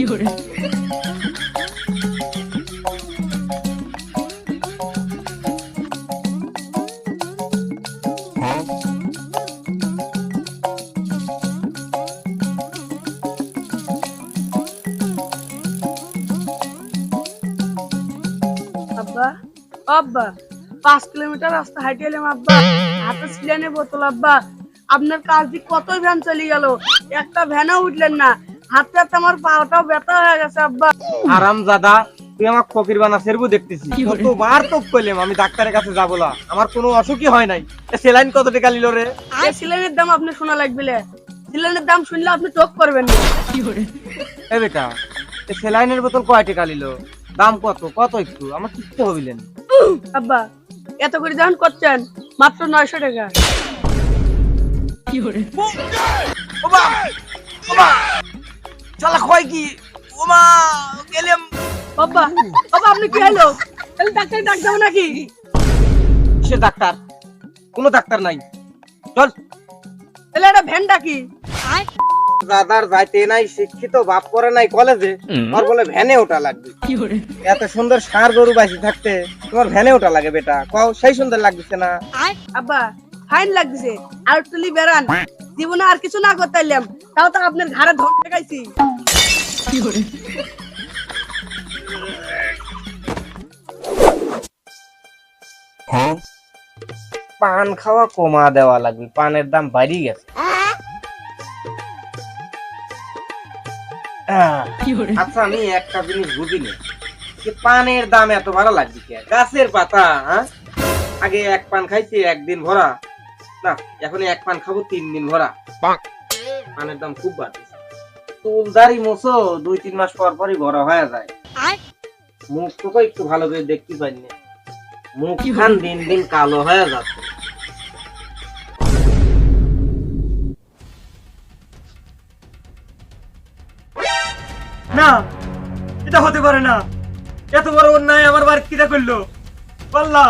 আব্বা আব্বা 5 কিলোমিটার রাস্তা হাঁটে এলাম আব্বা, হাতে সিলিন্ডার বোতল আব্বা। আপনার কাজ দিয়ে কতই ভ্যান চলে গেল, একটা ভ্যানও উঠলেন না। হাতে হাতে আমার পাটাও ব্যথা হয়ে গেছে আব্বা। হারামজাদা, তুই আমার ফকির বানা সেরবু দেখতেছি। কতবার তো কইলাম আমি ডাক্তারের কাছে যাবো না, আমার কোনো অসুখই হয় নাই। সেলাইন কত টাকা নিল রে? এই সিলিন্ডারের দাম আপনি শোনা লাগবে, সিলিন্ডারের দাম শুনলে আপনি চোখ করবেন না। এ বেটা, এই সেলাইনের বোতল কয় টাকা নিল? দাম কত কত একটু আমার কিনতে হবিলেন। আব্বা এত করে যখন করছেন মাত্র 900 টাকা। ওমা ওমা শালা কয় কি? ওমা গেলাম। আব্বা আব্বা আপনি কি হলো? তাহলে ডাক্তার ডাক যাবো নাকি? কিসের ডাক্তার? কোনো ডাক্তার নাই, চল। তাহলে একটা ভ্যান ডাকি। দাদার যাইতে নাই, শিক্ষিত বাপ করে নাই কলেজে, আর বলে ভ্যানে ওটা লাগবে। এত সুন্দর ষাঁড় গরু বাইসে থাকতে তোমার ভ্যানে ওটা লাগে বেটা? কও সেই সুন্দর লাগতেছে না? আব্বা ফাইন লাগতেছে, আর তুলি বেরান। জীবনে আর কিছু না করতে পারলাম, তাও তো আপনার ঘাড়ে ধরে দেখাইছি। পান খাওয়া কমা দেওয়া লাগবে, পানের দাম বাড়ি গেছে। আচ্ছা আমি একটা জিনিস বুঝিনি, পানের দাম এত ভালো লাগবে কে? গাছের পাতা। আগে এক পান খাইছি একদিন ভরা, না এখন এক পান খাবো 3 দিন ভরা। পানের দাম খুব বাড়ছে। চুল দাড়ি মোছো 2-3 মাস পর পরই ভরা হয়ে যায়। মুখ তো একটু ভালো করে দেখতে পাই না, মুখ খান দিন দিন কালো হয়ে যাচ্ছে। না, এটা হতে পারে না। এত বড় অন্যায় আমার বাড়ি কিটা করলো পাল্লা?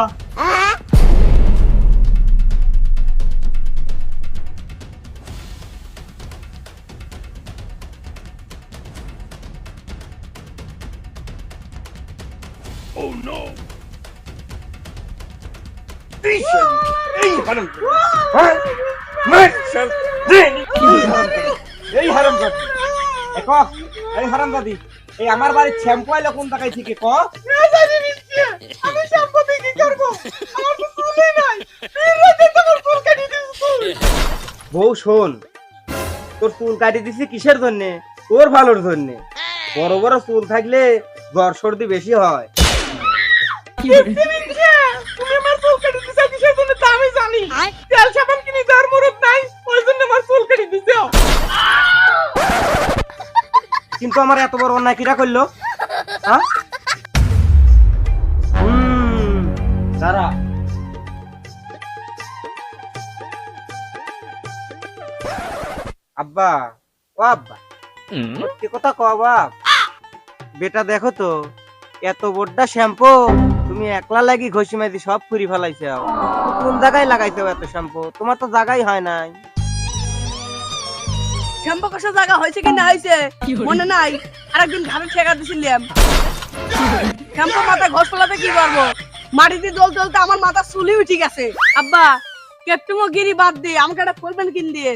এই আমার বাড়ির শ্যাম্পু আইলো কোন টাকায় থেকে ক? আমি শ্যাম্পু দিয়ে কি করব? আমার তো চুলই নাই। এই রাতে তোমার চুল কাটি দিছিস। বউ শোন, তোর চুল কাটি দিছি কিসের জন্য? তোর ভালোর জন্য। বড় বড় চুল থাকলে জ্বর সর্দি বেশি হয়। তুমি আমার চুল কাটি দিছো কিসের জন্য তা আমি জানি। তেল সাবান কিনে যার মুরত নাই, ওই জন্য আমার চুল কাটি দিছো। কিন্তু আমার এত বড় অন্যায় কিরা করলো? দাঁড়া, আব্বা ও আব্বা, সত্যি কথা কও বাপ। বেটা দেখো তো, এত বড়টা শ্যাম্পু তুমি একলা লাগি ঘষি মাইদি সব ফুরি ফেলাইছে। কোন জায়গায় লাগাইছো এত শ্যাম্পু? তোমার তো জায়গাই হয় নাই। শ্যাম্পু কষা জায়গা হয়েছে কি না হয়েছে মনে নাই? আরেকদিন ঘাড়ে ঠেকা দিছিলাম। শ্যাম্পু মাথা ঘষ ফেলাতে কি করবো? মাটিতে দল দলতে আমার মাথা চুলি উঠে গেছে। আব্বা কেপটুমো গিরি বাদ দিয়ে আমাকে একটা ফুলবেন কিন দিয়ে।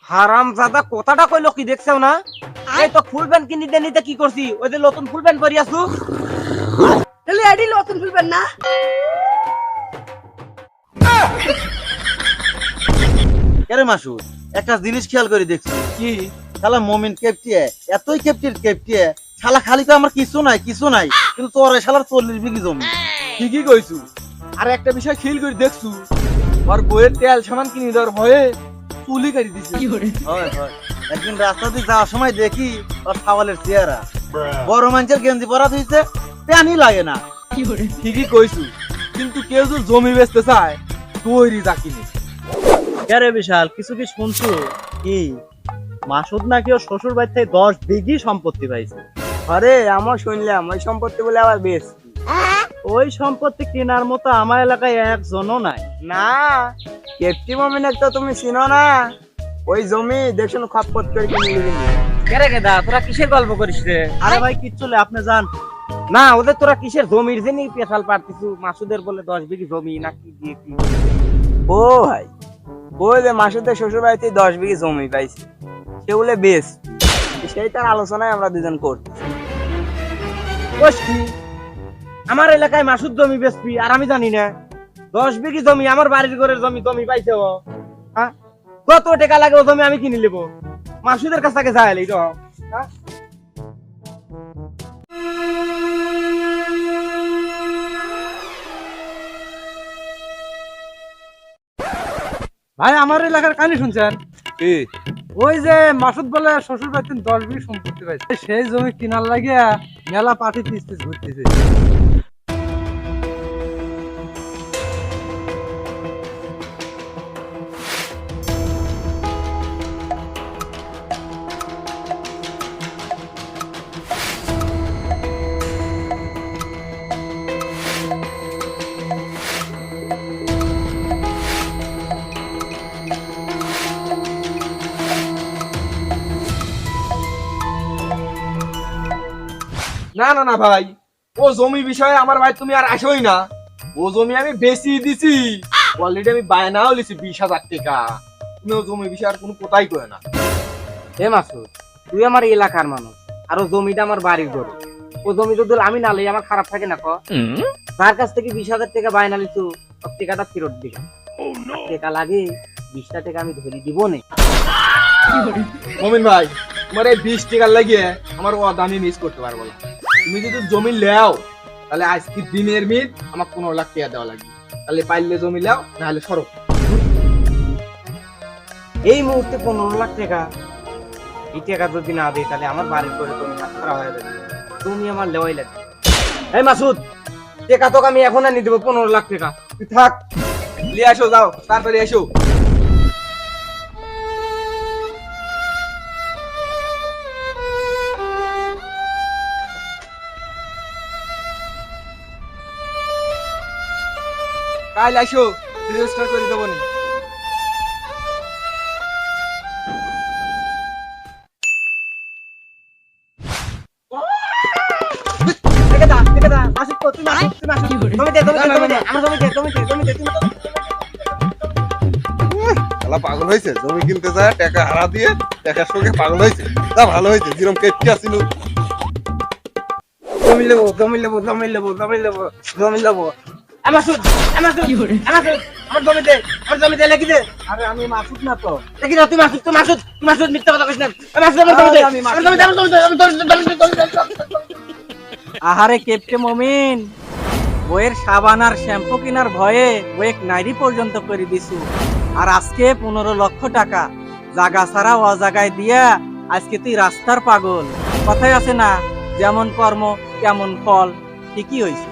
হারামজাদা কথাটা কইলো কি দেখছো না? এই তো ফুলবেন কিনি দে নিতে কি করছি? ওই যে নতুন ফুলবেন পরি আসু। তাহলে এডি নতুন ফুলবেন না? আরে মাসুদ, একটা জিনিস খেয়াল করে দেখছি কি, শালা মোমিন কেপটিয়ে এতই কেপটিয়ে শালা খালি তো আমার কিছু নাই কিন্তু তোর শালার 40 বিঘি জমি। ঠিকই কইছু। আর একটা বিষয় খেয়াল করে দেখছু, আর বইয়ের তেল সামান কিনে দেওয়ার ভয়ে চুলি কাটি দিছে। হয় একদিন রাস্তা দিয়ে যাওয়ার সময় দেখি ওর ছাওয়ালের চেহারা, বড় মানুষের গেঞ্জি পরা দিয়েছে, প্যানই লাগে না। ঠিকই কইছু, কিন্তু কেউ যদি জমি বেচতে চায় তৈরি জাকিনি। আরে বিশাল, কিছু কি শুনছো? কি মাসুদ নাকি ওর শ্বশুর বাড়ি থেকে 10 বিঘি সম্পত্তি পাইছে? আরে আমার শুনলাম ওই সম্পত্তি বলে আবার বেশ। ওই সম্পত্তি কেনার মতো আমার এলাকায় একজনও নাই। না, কেপটি মমিনের তো তুমি চিনো না? ওই জমি দেখুন খপত করে কিনে নিবি। কেরে গেদা তোরা কিসের গল্প করিস রে? আরে ভাই কিচ্ছু নেই, আপনি যান। না ওদের তোরা কিসের জমির জেনি পেশাল পারতিস? মাসুদের বলে 10 বিঘি জমি নাকি দিয়ে কি? ও ভাই, ওই যে মাসুদের শ্বশুর বাড়িতে 10 বিঘি জমি পাইছে, সেগুলো বেশ, সেই তার আলোচনায় আমরা দুজন করছি। কোষ কি? আমার এলাকায় মাসুদ জমি বেচবি আর আমি জানি না? 10 বিঘি জমি আমার বাড়ির ঘরের জমি পাইছে ও। হ্যাঁ, কত টাকা লাগে ও জমি আমি কিনে নেব? মাসুদের কাছ থেকে যাই তো। হ্যাঁ, ভাই আমার এলাকার কাহিনী শুনছেন? কি? ওই যে মাসুদ বলে শ্বশুর বাড়িতে 10 বিঘি সম্পত্তি পাইছে, সেই জমি কিনার লাগিয়া মেলা পার্টি পিস পিস ঘুরতেছে। না না না ভাই, ও জমি বিষয়ে আমার ভাই তুমি আর আসোই না। ও জমি আমি বেশি দিছি, অলরেডি আমি বায়নাও লিছি 20,000 টাকা। তুমি ও জমি বিষয়ে আর কোনো কথাই কয় না। হে মাসুদ, তুই আমার এলাকার মানুষ আর ও জমিটা আমার বাড়ির ঘর। ও জমি যদি আমি না লই আমার খারাপ থাকে না? তার কাছ থেকে 20,000 টাকা বায়না লিছু, সব টাকাটা ফেরত দিবা। টাকা লাগে 20টা টাকা আমি ধরে দিব না। মমিন ভাই, তোমার এই 20 টাকা লাগিয়ে আমার ও দামি মিস করতে পারবো না। তুমি যদি জমি লেও তাহলে আজকে দিনের মিট আমার 15 লাখ টাকা দেওয়া লাগবে। তাহলে পাইলে জমি লেও, নাহলে সরো। এই মুহূর্তে 15 লাখ টাকা, এই টাকা যদি না দেয় তাহলে আমার বাড়ির করে তুমি হাতছাড়া হয়ে যাবে। তুমি আমার লেওয়াই লাগবে। এই মাসুদ, টাকা তোকে আমি এখন আনি দেবো 15 লাখ টাকা। তুই থাক, নিয়ে আসো, যাও তাড়াতাড়ি এসো। কাল আসো, রেজিস্টার করে দেবো নি। মাসুদ কো, তুই মাসুদ, তুই মাসুদ। জমি দে, জমি দে, জমি দে, আমার জমি দে, জমি দে, জমি দে, জমি দে। শালা পাগল হয়েছে, জমি কিনতে যায় টাকা হারা দিয়ে টাকার সঙ্গে পাগল হয়েছে। তা ভালো হয়েছে, যেরকম কেটে আসছিল। জমি লেবো, জমি লেবো, জমি লেবো, জমি লেবো, জমি লেবো। আমার সুদ, আমার সুদ, আমার সুদ, আমার জমি দে, আমার জমি দে, লেখি দে। আরে আমি মাসুদ না তো। লেখি দে, তুই মাসুদ, তুই মাসুদ, তুই মাসুদ, মিথ্যা কথা কইছ না। আমার সুদ, আমার জমি দে, আমার জমি দে, আমার জমি দে, আমার জমি দে। আহারে কেপটে মমিন, বইয়ের সাবান আর শ্যাম্পু কেনার ভয়ে ও এক নাইরি পর্যন্ত করে দিছু, আর আজকে 15 লক্ষ টাকা জাগা ছাড়া অজাগায় দিয়া আজকে তুই রাস্তার পাগল। কথাই আছে না, যেমন কর্ম তেমন ফল। ঠিকই হয়েছে।